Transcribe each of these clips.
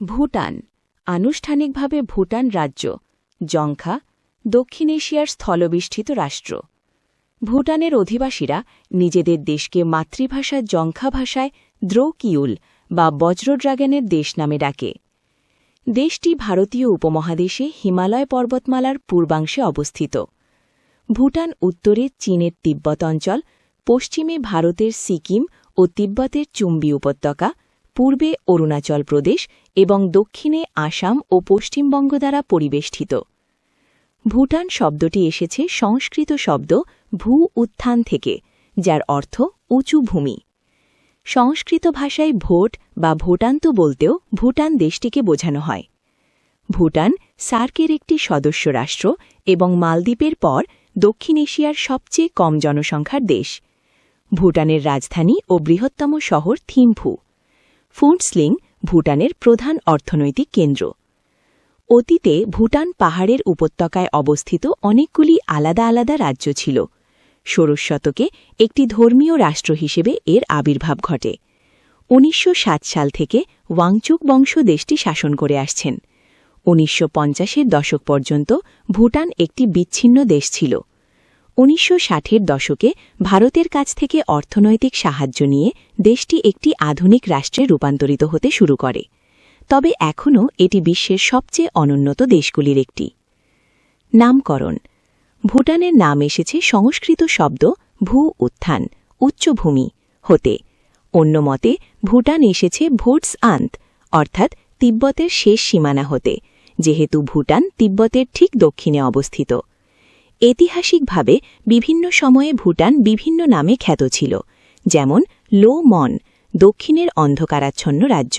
ভুটান আনুষ্ঠানিকভাবে ভুটান রাজ্য জংখা দক্ষিণ এশিয়ার স্থলবেষ্টিত রাষ্ট্র। ভুটানের অধিবাসীরা নিজেদের দেশকে মাতৃভাষা জংখা ভাষায় দ্রোকিউল বা বজ্রড্রাগনের দেশ নামে ডাকে। দেশটি ভারতীয় উপমহাদেশে হিমালয় পর্বতমালার পূর্বাংশে অবস্থিত। ভুটান উত্তরে চীনের তিব্বত অঞ্চল, পশ্চিমে ভারতের সিকিম ও তিব্বতের চুম্বি উপত্যকা, পূর্বে অরুণাচল প্রদেশ এবং দক্ষিণে আসাম ও পশ্চিমবঙ্গ দ্বারা পরিবেষ্টিত। ভুটান শব্দটি এসেছে সংস্কৃত শব্দ ভূ উত্থান থেকে, যার অর্থ উঁচু ভূমি। সংস্কৃত ভাষায় ভোট বা ভোটান্ত বলতেও ভুটান দেশটিকে বোঝানো হয়। ভুটান সার্কের একটি সদস্য রাষ্ট্র এবং মালদ্বীপের পর দক্ষিণ এশিয়ার সবচেয়ে কম জনসংখ্যার দেশ। ভুটানের রাজধানী ও বৃহত্তম শহর থিম্ফু। ফুন্টস্লিং ভুটানের প্রধান অর্থনৈতিক কেন্দ্র। অতীতে ভুটান পাহাড়ের উপত্যকায় অবস্থিত অনেকগুলি আলাদা আলাদা রাজ্য ছিল। ষোড়শ শতকে একটি ধর্মীয় রাষ্ট্র হিসেবে এর আবির্ভাব ঘটে। ১৯৬০ সাল থেকে ওয়াংচুক বংশ দেশটি শাসন করে আসছেন। ১৯৫০-এর দশক পর্যন্ত ভুটান একটি বিচ্ছিন্ন দেশ ছিল। ১৯৬০-এর দশকে ভারতের কাছ থেকে অর্থনৈতিক সাহায্য নিয়ে দেশটি একটি আধুনিক রাষ্ট্রে রূপান্তরিত হতে শুরু করে। তবে এখনও এটি বিশ্বের সবচেয়ে অনুন্নত দেশগুলির একটি। নামকরণ: ভুটানের নাম এসেছে সংস্কৃত শব্দ ভূ উত্থান উচ্চভূমি হতে। অন্য মতে ভুটান এসেছে ভোটস আন্ত অর্থাৎ তিব্বতের শেষ সীমানা হতে, যেহেতু ভুটান তিব্বতের ঠিক দক্ষিণে অবস্থিত। ঐতিহাসিকভাবে বিভিন্ন সময়ে ভুটান বিভিন্ন নামে খ্যাত ছিল, যেমন লো মন দক্ষিণের অন্ধকারাচ্ছন্ন রাজ্য,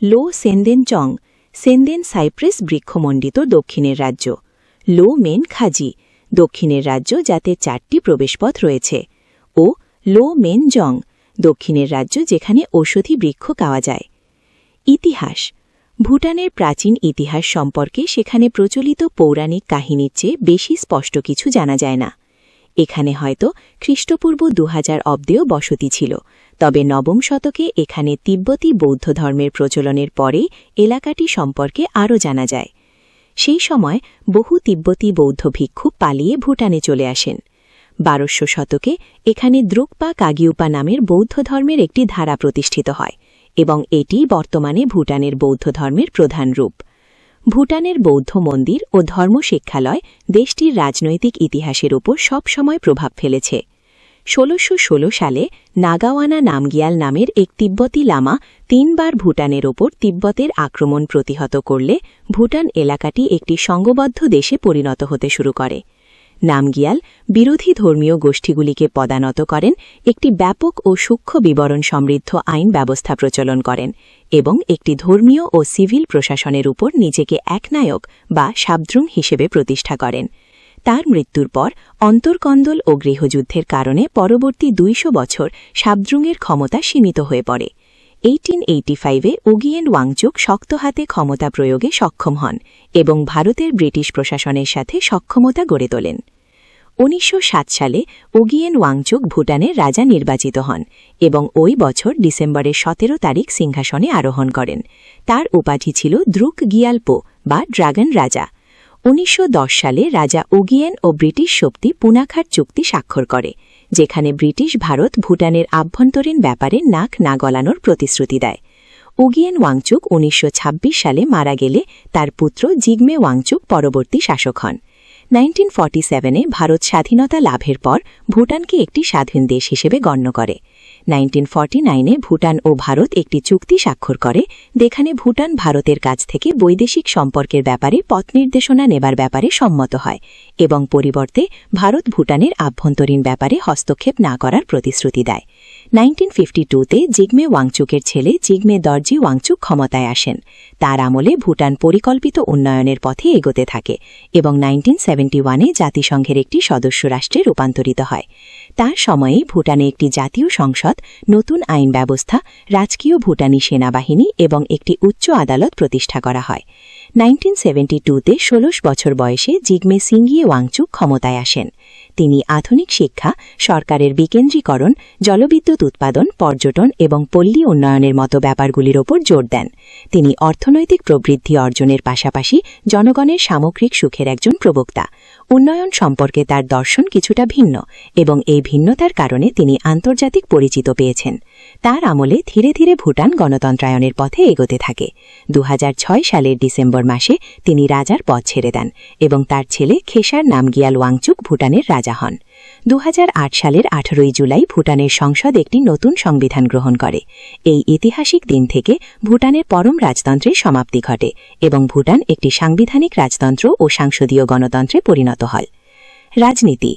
লো সেনদেনচং সেনদেন সাইপ্রেস বৃক্ষমণ্ডিত দক্ষিণের রাজ্য, লো মেন খাজি দক্ষিণের রাজ্য যাতে 4টি প্রবেশপথ রয়েছে, ও লো মেন জং দক্ষিণের রাজ্য যেখানে ঔষধি বৃক্ষ পাওয়া যায়। ইতিহাস: ভুটানের প্রাচীন ইতিহাস সম্পর্কে সেখানে প্রচলিত পৌরাণিক কাহিনীর চেয়ে বেশি স্পষ্ট কিছু জানা যায় না। এখানে হয়তো খ্রিস্টপূর্ব ২০০০ অব্দেও বসতি ছিল, তবে নবম শতকে এখানে তিব্বতী বৌদ্ধ ধর্মের প্রচলনের পরেই এলাকাটি সম্পর্কে আরও জানা যায়। সেই সময় বহু তিব্বতী বৌদ্ধ ভিক্ষু পালিয়ে ভুটানে চলে আসেন। ১২শ শতকে এখানে দ্রুকপা কাগিউপা নামের বৌদ্ধ ধর্মের একটি ধারা প্রতিষ্ঠিত হয় এবং এটি বর্তমানে ভুটানের বৌদ্ধ ধর্মের প্রধান রূপ। ভুটানের বৌদ্ধ মন্দির ও ধর্মশিক্ষালয় দেশটির রাজনৈতিক ইতিহাসের উপর সবসময় প্রভাব ফেলেছে। ১৬১৬ সালে নাগাওয়ানা নামগিয়াল নামের এক তিব্বতী লামা ৩ বার ভুটানের ওপর তিব্বতের আক্রমণ প্রতিহত করলে ভুটান এলাকাটি একটি সংঘবদ্ধ দেশে পরিণত হতে শুরু করে। নামগিয়াল বিরোধী ধর্মীয় গোষ্ঠীগুলিকে পদানত করেন, একটি ব্যাপক ও সূক্ষ্ম বিবরণ সমৃদ্ধ আইন ব্যবস্থা প্রচলন করেন এবং একটি ধর্মীয় ও সিভিল প্রশাসনের উপর নিজেকে একনায়ক বা সাবদ্রুং হিসেবে প্রতিষ্ঠা করেন। তার মৃত্যুর পর অন্তর্কন্দল ও গৃহযুদ্ধের কারণে পরবর্তী ২০০ বছর সাবদ্রুংয়ের ক্ষমতা সীমিত হয়ে পড়ে। 1885-এ ওগিয়েন ওয়াংচুক শক্ত হাতে ক্ষমতা প্রয়োগে সক্ষম হন এবং ভারতের ব্রিটিশ প্রশাসনের সাথে সক্ষমতা গড়ে তোলেন। ১৯০৭ সালে ওগিয়েন ওয়াংচুক ভুটানের রাজা নির্বাচিত হন এবং ওই বছর ডিসেম্বরের ১৭ তারিখ সিংহাসনে আরোহণ করেন। তার উপাধি ছিল দ্রুক গিয়ালপো বা ড্রাগন রাজা। ১৯১০ সালে রাজা ওগিয়েন ও ব্রিটিশ শক্তি পুনাখার চুক্তি স্বাক্ষর করে, যেখানে ব্রিটিশ ভারত ভুটানের আভ্যন্তরীণ ব্যাপারে নাক না গলানোর প্রতিশ্রুতি দেয়। ওগিয়েন ওয়াংচুক ১৯২৬ সালে মারা গেলে তার পুত্র জিগমে ওয়াংচুক পরবর্তী শাসক হন। 1947-এ ভারত স্বাধীনতা লাভের পর ভুটানকে একটি স্বাধীন দেশ হিসেবে গণ্য করে। 1949-এ ভুটান ও ভারত একটি চুক্তি স্বাক্ষর করে, যেখানে ভুটান ভারতের কাছ থেকে বৈদেশিক সম্পর্কের ব্যাপারে পথ নির্দেশনা নেবার ব্যাপারে সম্মত হয় এবং পরিবর্তে ভারত ভুটানের আভ্যন্তরীণ ব্যাপারে হস্তক্ষেপ না করার প্রতিশ্রুতি দেয়। 1952-তে জিগমে ওয়াংচুকের ছেলে জিগমে দর্জি ওয়াংচুক ক্ষমতায় আসেন। তার আমলে ভুটান পরিকল্পিত উন্নয়নের পথে এগোতে থাকে এবং 1971-এ জাতিসংঘের একটি সদস্য রাষ্ট্রে রূপান্তরিত হয়। তার সময়েই ভুটানে একটি জাতীয় সংসদ, নতুন আইন ব্যবস্থা, রাজকীয় ভুটানি সেনাবাহিনী এবং একটি উচ্চ আদালত প্রতিষ্ঠা করা হয়। 1972-তে 16 বছর বয়সে জিগমে সিংগিয়ে ওয়াংচুক ক্ষমতায় আসেন। তিনি আধুনিক শিক্ষা, সরকারের বিকেন্দ্রীকরণ, জলবিদ্যুৎ উৎপাদন, পর্যটন এবং পল্লী উন্নয়নের মতো ব্যাপারগুলির ওপর জোর দেন। তিনি অর্থনৈতিক প্রবৃদ্ধি অর্জনের পাশাপাশি জনগণের সামগ্রিক সুখের একজন প্রবক্তা। উন্নয়ন সম্পর্কে তার দর্শন কিছুটা ভিন্ন এবং এই ভিন্নতার কারণে তিনি আন্তর্জাতিক পরিচিত পেয়েছেন। তার আমলে ধীরে ধীরে ভুটান গণতন্ত্রায়নের পথে এগোতে থাকে। 2006 সালের ডিসেম্বর মাসে তিনি রাজার পদ ছেড়ে দেন এবং তার ছেলে খেসার নামগিয়াল ওয়াংচুক ভুটানের রাজা হন। 2008 সালের 18 জুলাই ভুটানের সংসদ একটি নতুন সংবিধান গ্রহণ করে। এই ঐতিহাসিক দিন থেকে ভুটানের পরম রাজতন্ত্রের সমাপ্তি ঘটে এবং ভুটান একটি সাংবিধানিক রাজতন্ত্র ও সাংসদীয় গণতন্ত্রে পরিণত হয়। রাজনীতি।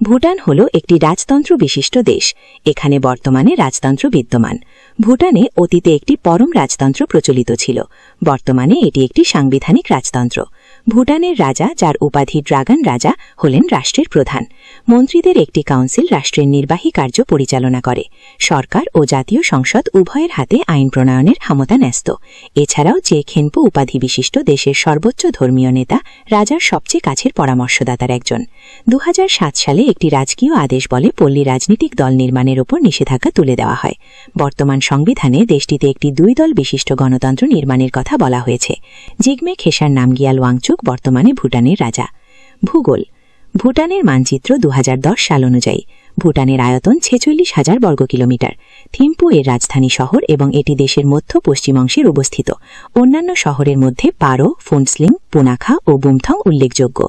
ভুটান হল একটি রাজতন্ত্র বিশিষ্ট দেশ। এখানে বর্তমানে রাজতন্ত্র বিদ্যমান। ভুটানে অতীতে একটি পরম রাজতন্ত্র প্রচলিত ছিল। বর্তমানে এটি একটি সাংবিধানিক রাজতন্ত্র। ভুটানের রাজা, যার উপাধি ড্রাগন রাজা, হলেন রাষ্ট্রের প্রধান। মন্ত্রীদের একটি কাউন্সিল রাষ্ট্রের নির্বাহী কার্য পরিচালনা করে। সরকার ও জাতীয় সংসদ উভয়ের হাতে আইন প্রণয়নের ক্ষমতা ন্যস্ত। এছাড়াও যে খেনপু উপাধি বিশিষ্ট দেশের সর্বোচ্চ ধর্মীয় নেতা, রাজার সবচেয়ে কাছের পরামর্শদাতার একজন। 2007 সালে একটি রাজকীয় আদেশ বলে পল্লী রাজনৈতিক দল নির্মাণের ওপর নিষেধাজ্ঞা তুলে দেওয়া হয়। বর্তমান সংবিধানে দেশটিতে একটি 2 দল বিশিষ্ট গণতন্ত্র নির্মাণের কথা বলা হয়েছে। জিগমে খেসার নামগিয়াল ওয়াংচুক বর্তমানে ভুটানের রাজা। ভূগোল। ভুটানের মানচিত্র 2010 সাল অনুযায়ী। ভুটানের আয়তন 46,000 বর্গ কিলোমিটার। থিম্পু এর রাজধানী শহর এবং এটি দেশের মধ্য পশ্চিম অংশের অবস্থিত। অন্যান্য শহরের মধ্যে পারো, ফুনসলিং, পুনাখা ও বুমথং উল্লেখযোগ্য।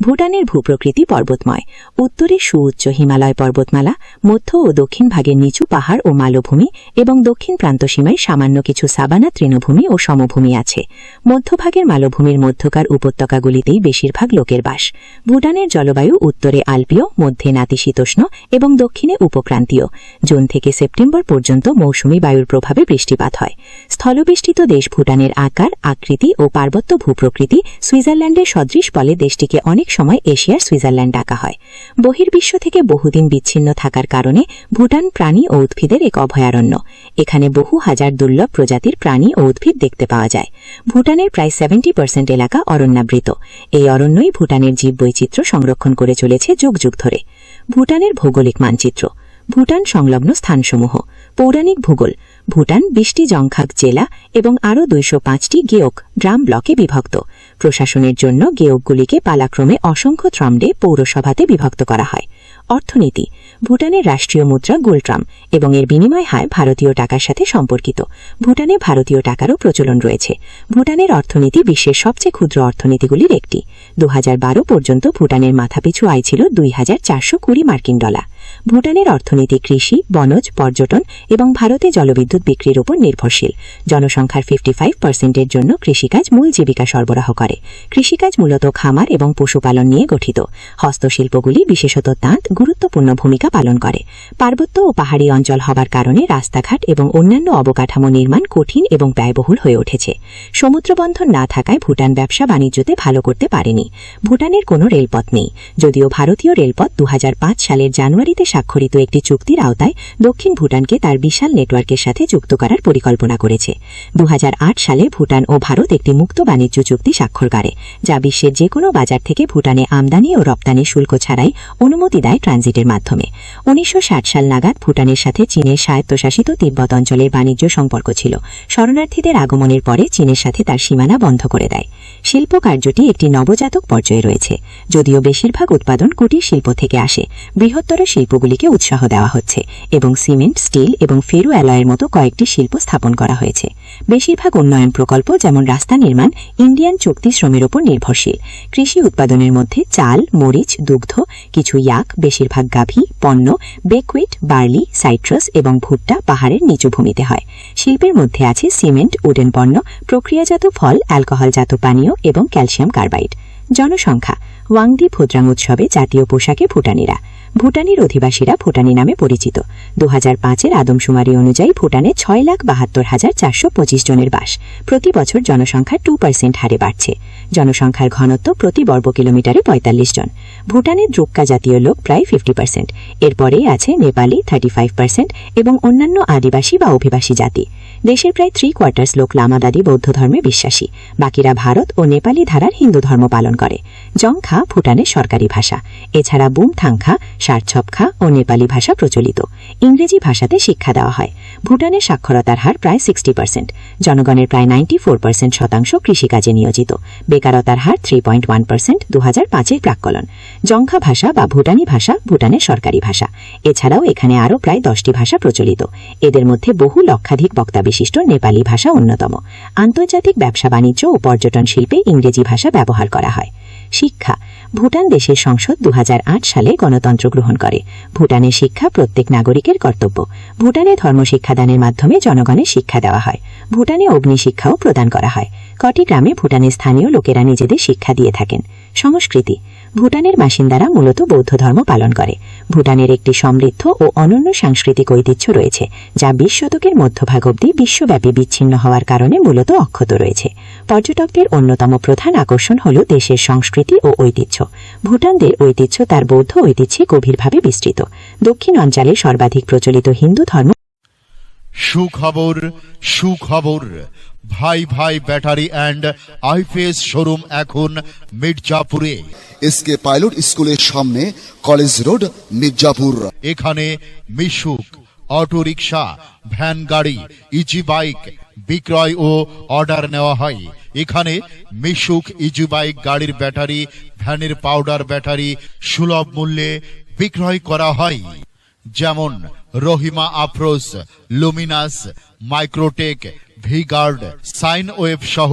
ভুটানের ভূপ্রকৃতি পর্বতময়। উত্তরে সুউচ্চ হিমালয় পর্বতমালা, মধ্য ও দক্ষিণ ভাগের নিচু পাহাড় ও মালভূমি এবং দক্ষিণ প্রান্তসীমায় সামান্য কিছু সাবানা তৃণভূমি ও সমভূমি আছে। মধ্যভাগের মালভূমির মধ্যকার উপত্যকাগুলিতেই বেশিরভাগ লোকের বাস। ভুটানের জলবায়ু উত্তরে আলপীয়, মধ্যে নাতিশীতোষ্ণ এবং দক্ষিণে উপক্রান্তীয়। জুন থেকে সেপ্টেম্বর পর্যন্ত মৌসুমী বায়ুর প্রভাবে বৃষ্টিপাত হয়। স্থলবেষ্টিত দেশ ভুটানের আকার, আকৃতি ও পার্বত্য ভূপ্রকৃতি সুইজারল্যান্ডের সদৃশ বলে দেশটিকে অনেক সময় এশিয়ার সুইজারল্যান্ড ডাকা হয়। বহির্বিশ্ব থেকে বহুদিন বিচ্ছিন্ন থাকার কারণে ভুটান প্রাণী ও উদ্ভিদের এক অভয়ারণ্য। এখানে বহু হাজার দুর্লভ প্রজাতির প্রাণী ও উদ্ভিদ দেখতে পাওয়া যায়। ভুটানের প্রায় 70% এলাকা অরণ্যাবৃত। এই অরণ্যই ভুটানের জীববৈচিত্র্য সংরক্ষণ করে চলেছে যুগ যুগ ধরে। ভুটানের ভৌগোলিক মানচিত্র। ভুটান সংলগ্ন স্থানসমূহ। পৌরাণিক ভূগোল। ভুটান 20টি জংখাক জেলা এবং আরও 205টি গেওক গ্রাম ব্লকে বিভক্ত। প্রশাসনের জন্য গেওকগুলিকে পালাক্রমে অসংখ্য ত্রমডে পৌরসভাতে বিভক্ত করা হয়। অর্থনীতি। ভুটানের রাষ্ট্রীয় মুদ্রা গুলট্রাম এবং এর বিনিময় হার ভারতীয় টাকার সাথে সম্পর্কিত। ভুটানে ভারতীয় টাকারও প্রচলন রয়েছে। ভুটানের অর্থনীতি বিশ্বের সবচেয়ে ক্ষুদ্র অর্থনীতিগুলির একটি। 2012 পর্যন্ত ভুটানের মাথাপিছু আয় ছিল $2,420 মার্কিন ডলার। ভুটানের অর্থনীতি কৃষি, বনজ, পর্যটন এবং ভারতে জলবিদ্যুৎ বিক্রির উপর নির্ভরশীল। জনসংখ্যার 55%-এর জন্য কৃষিকাজ মূল জীবিকা সরবরাহ করে। কৃষিকাজ মূলত খামার এবং পশুপালন নিয়ে গঠিত। হস্তশিল্পগুলি, বিশেষত তাঁত, গুরুত্বপূর্ণ ভূমিকা পালন করে। পার্বত্য ও পাহাড়ি অঞ্চল হবার কারণে রাস্তাঘাট এবং অন্যান্য অবকাঠামো নির্মাণ কঠিন এবং ব্যয়বহুল হয়ে উঠেছে। সমুদ্রবন্ধন না থাকায় ভুটান ব্যবসা বাণিজ্যতে ভালো করতে পারেনি। ভুটানের কোনো রেলপথ নেই, যদিও ভারতীয় রেলপথ 2005 সালের জানুয়ারিতে স্বাক্ষরিত একটি চুক্তির আওতায় দক্ষিণ ভুটানকে তার বিশাল নেটওয়ার্কের সাথে যুক্ত করার পরিকল্পনা করেছে। 2008 সালে ভুটান ও ভারত একটি মুক্ত বাণিজ্য চুক্তি স্বাক্ষর করে, যা বিশ্বের যে কোনো বাজার থেকে ভুটানে আমদানি ও রপ্তানি শুল্ক ছাড়াই অনুমতি দেয় ট্রানজিটের মাধ্যমে। 1960 সাল নাগাদ ভুটানের সাথে চীনের স্বায়ত্তশাসিত তিব্বত অঞ্চলের বাণিজ্য সম্পর্ক ছিল। শরণার্থীদের আগমনের পরে চীনের সাথে তার সীমানা বন্ধ করে দেয়। শিল্প কার্যটি একটি নবজাতক পর্যায়ে রয়েছে। যদিও বেশিরভাগ উৎপাদন কুটির শিল্প থেকে আসে, বৃহত্তর শিল্পগুলিকে উৎসাহ দেওয়া হচ্ছে এবং সিমেন্ট, স্টিল এবং ফেরো অ্যালয়ের মতো কয়েকটি শিল্প স্থাপন করা হয়েছে। বেশিরভাগ উন্নয়ন প্রকল্প, যেমন রাস্তা নির্মাণ, ইন্ডিয়ান চুক্তি শ্রমের উপর নির্ভরশীল। কৃষি উৎপাদনের মধ্যে চাল, মরিচ, দুগ্ধ, কিছু ইয়াক, বেশিরভাগ গাভী, পণ্য, বেকউইট, বার্লি, সাইট্রাস এবং ভুট্টা পাহাড়ের নিচু ভূমিতে হয়। শিল্পের মধ্যে আছে সিমেন্ট, উডেন পণ্য, প্রক্রিয়াজাত ফল, অ্যালকোহলজাত পানীয় এবং ক্যালসিয়াম কার্বাইড। জনসংখ্যা। ওয়াংদি ভোদ্রাং উৎসবে জাতীয় পোশাকে ভুটানিরা। ভুটানির অধিবাসীরা ভুটানি নামে পরিচিত। 2005-এর আদমশুমারি অনুযায়ী ভুটানে 6,72,425 জনের বাস। প্রতি বছর জনসংখ্যা 2% হারে বাড়ছে। জনসংখ্যার ঘনত্ব প্রতি বর্গ কিলোমিটারে 45 জন। ভুটানের দ্রুক্কা জাতীয় লোক প্রায় 50%। এরপরেই আছে নেপালি 35% এবং অন্যান্য আদিবাসী বা অভিবাসী জাতি। দেশের প্রায় 3/4 লোক লামাদাদি বৌদ্ধ ধর্মে বিশ্বাসী, বাকিরা ভারত ও নেপালি ধারার হিন্দু ধর্ম পালন করে। জংখা ভুটানের সরকারি ভাষা। এছাড়া বুমথাংখা, সারছপখা ও নেপালি ভাষা প্রচলিত। ইংরেজি ভাষাতে শিক্ষা দেওয়া হয়। ভুটানের সাক্ষরতার হার প্রায় 60%। জনগণের প্রায় 94% কৃষিকাজে নিয়োজিত। বেকারতার হার 3.1%, 2005-এর প্রাক্কলন। জংখা ভাষা বা ভুটানি ভাষা ভুটানের সরকারি ভাষা। এছাড়াও এখানে আরও প্রায় 10টি ভাষা প্রচলিত। এদের মধ্যে বহু লক্ষাধিক বক্তা বিশিষ্ট নেপালি ভাষা অন্যতম। আন্তর্জাতিক ব্যবসা বাণিজ্য ও পর্যটন শিল্পে ইংরেজি ভাষা ব্যবহার করা হয়। শিক্ষা। ভুটান দেশের সংসদ 2008 সালে গণতন্ত্র গ্রহণ করে। ভুটানের শিক্ষা প্রত্যেক নাগরিকের কর্তব্য। ভুটানে ধর্ম শিক্ষাদানের মাধ্যমে জনগণের শিক্ষা দেওয়া হয়। ভুটানে অগ্নি শিক্ষাও প্রদান করা হয়। কটি গ্রামে ভুটানের স্থানীয় লোকেরা নিজেদের শিক্ষা দিয়ে থাকেন। সংস্কৃতি। ভুটানের বাসিন্দারা মূলত বৌদ্ধ ধর্ম পালন করে। ভুটানের একটি সমৃদ্ধ ও অনন্য সাংস্কৃতিক ঐতিহ্য রয়েছে, যা 20 শতকের মধ্যভাগ অবধি বিশ্বব্যাপী বিচ্ছিন্ন হওয়ার কারণে মূলত অক্ষত রয়েছে। পর্যটকদের অন্যতম প্রধান আকর্ষণ হল দেশের সংস্কৃতি ও ঐতিহ্য। ভুটানদের ঐতিহ্য তার বৌদ্ধ ঐতিহ্যে গভীরভাবে বিস্তৃত। দক্ষিণ অঞ্চলে সর্বাধিক প্রচলিত হিন্দু ধর্ম। সুখবর, সুখবর। ভাই ভাই ব্যাটারি অ্যান্ড আইপিএস শোরুম এখন মির্জাপুরে। এসকে পাইলট স্কুলের সামনে, কলেজ রোড, মির্জাপুর। এখানে মিশুক, অটো রিক্সা, ভ্যান গাড়ি, ইজি বাইক বিক্রয় ও অর্ডার নেওয়া হয়। এখানে মিশুক ইজি বাইক গাড়ির ব্যাটারি, ভ্যানের পাউডার ব্যাটারি সুলভ মূল্যে বিক্রয় করা হয়। যেমন Rahima Afroz, Luminous, Microtek, V-Guard, sine wave সহ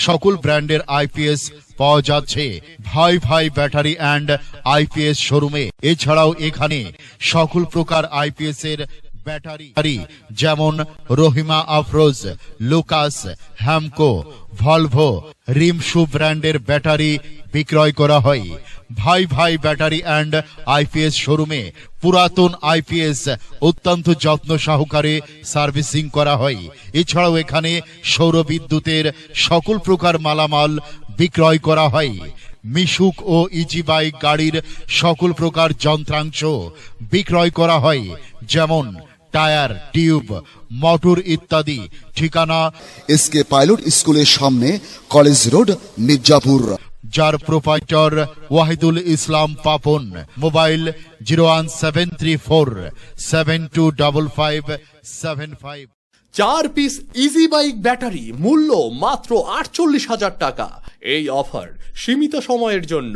সকল ব্র্যান্ডের আইপিএস পাওয়া যাচ্ছে ভাই ভাই ব্যাটারি অ্যান্ড আইপিএস শোরুমে। এছাড়াও এখানে সকল প্রকার আইপিএস এর ব্যাটারি যেমন রহিমা আফরোজ, লুকাস, হ্যামকো, ভলভো, রিমশু ব্র্যান্ডের ব্যাটারি বিক্রয় করা হয়। ভাই ভাই ব্যাটারি অ্যান্ড আইপিএস শোরুমে পুরাতন আইপিএস অত্যন্ত যত্ন সহকারে সার্ভিসিং করা হয়। এছাড়াও এখানে সৌর বিদ্যুতের সকল প্রকার মালামাল বিক্রয় করা হয়। মিশুক ও ইজি বাইক গাড়ির সকল প্রকার যন্ত্রাংশ বিক্রয় করা হয়, যেমন টায়ার, টিউব, মোটর ইত্যাদি। ঠিকানা এসকে পাইলট স্কুলের সামনে, কলেজ রোড, মির্জাপুর। যার proprietor Wahidul Islam Papon. Mobile 01734725575। 4 piece easy bike battery, মূল্য মাত্র 48,000 টাকা। এই অফার সীমিত সময়ের জন্য।